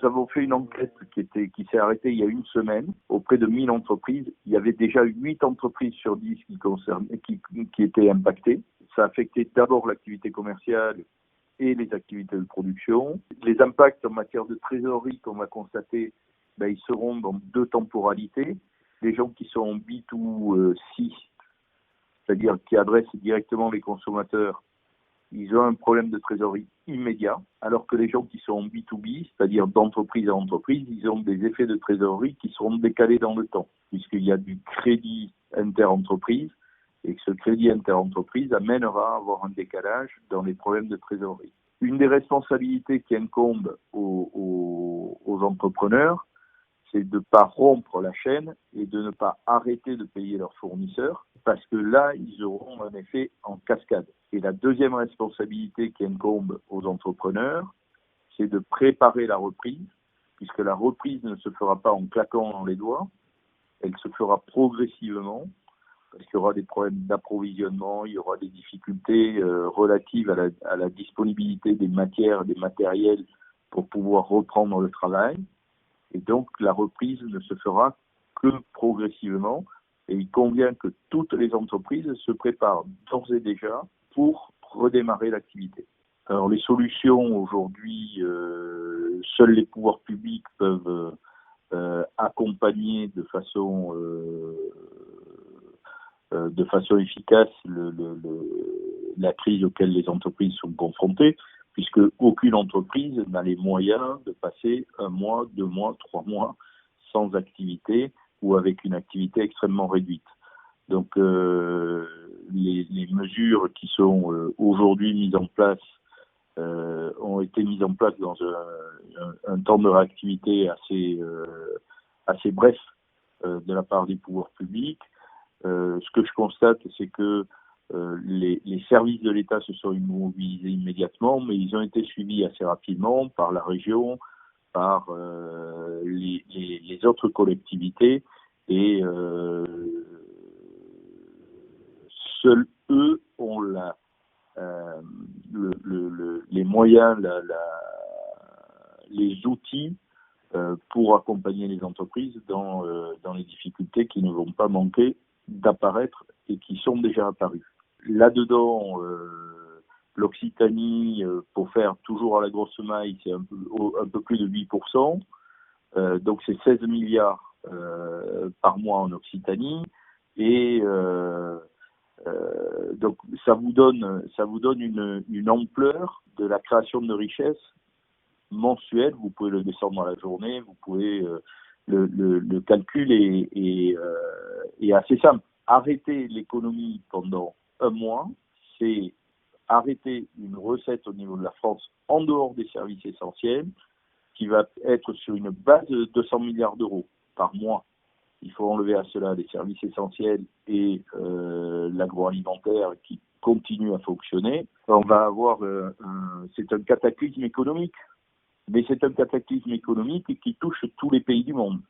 avons fait une enquête qui s'est arrêtée il y a une semaine auprès de 1000 entreprises. Il y avait déjà 8 entreprises sur 10 qui étaient impactées. Ça affectait d'abord l'activité commerciale et les activités de production. Les impacts en matière de trésorerie qu'on va constater, ils seront dans 2 temporalités. Les gens qui sont en B2C, c'est-à-dire qui adressent directement les consommateurs, ils ont un problème de trésorerie immédiat, alors que les gens qui sont en B2B, c'est-à-dire d'entreprise à entreprise, ils ont des effets de trésorerie qui seront décalés dans le temps, puisqu'il y a du crédit inter-entreprise, et que ce crédit inter-entreprise amènera à avoir un décalage dans les problèmes de trésorerie. Une des responsabilités qui incombe aux entrepreneurs, c'est de ne pas rompre la chaîne et de ne pas arrêter de payer leurs fournisseurs, parce que là, ils auront un effet en cascade. Et la deuxième responsabilité qui incombe aux entrepreneurs, c'est de préparer la reprise, puisque la reprise ne se fera pas en claquant dans les doigts, elle se fera progressivement, parce qu'il y aura des problèmes d'approvisionnement, il y aura des difficultés relatives à la disponibilité des matières, des matériels pour pouvoir reprendre le travail. Et donc, la reprise ne se fera que progressivement. Et il convient que toutes les entreprises se préparent d'ores et déjà pour redémarrer l'activité. Alors, les solutions aujourd'hui, seuls les pouvoirs publics peuvent accompagner de façon efficace la crise auquel les entreprises sont confrontées, puisque aucune entreprise n'a les moyens de passer 1 mois, 2 mois, 3 mois sans activité ou avec une activité extrêmement réduite. Donc les mesures qui sont aujourd'hui mises en place ont été mises en place dans un temps de réactivité assez bref de la part des pouvoirs publics. Ce que je constate, c'est que les services de l'État se sont immobilisés immédiatement, mais ils ont été suivis assez rapidement par la région, par les autres collectivités, et seuls eux ont les moyens, les outils pour accompagner les entreprises dans les difficultés qui ne vont pas manquer d'apparaître et qui sont déjà apparues. Là-dedans, l'Occitanie, pour faire toujours à la grosse maille, c'est un peu plus de 8%. Donc c'est 16 milliards par mois en Occitanie. Et donc ça vous donne une ampleur de la création de richesses mensuelle. Vous pouvez le descendre dans la journée, vous pouvez le calcul est assez simple. Arrêter l'économie pendant 1 mois, c'est arrêter une recette au niveau de la France en dehors des services essentiels qui va être sur une base de 200 milliards d'euros par mois. Il faut enlever à cela les services essentiels et l'agroalimentaire qui continue à fonctionner. On va avoir c'est un cataclysme économique. Mais c'est un cataclysme économique qui touche tous les pays du monde.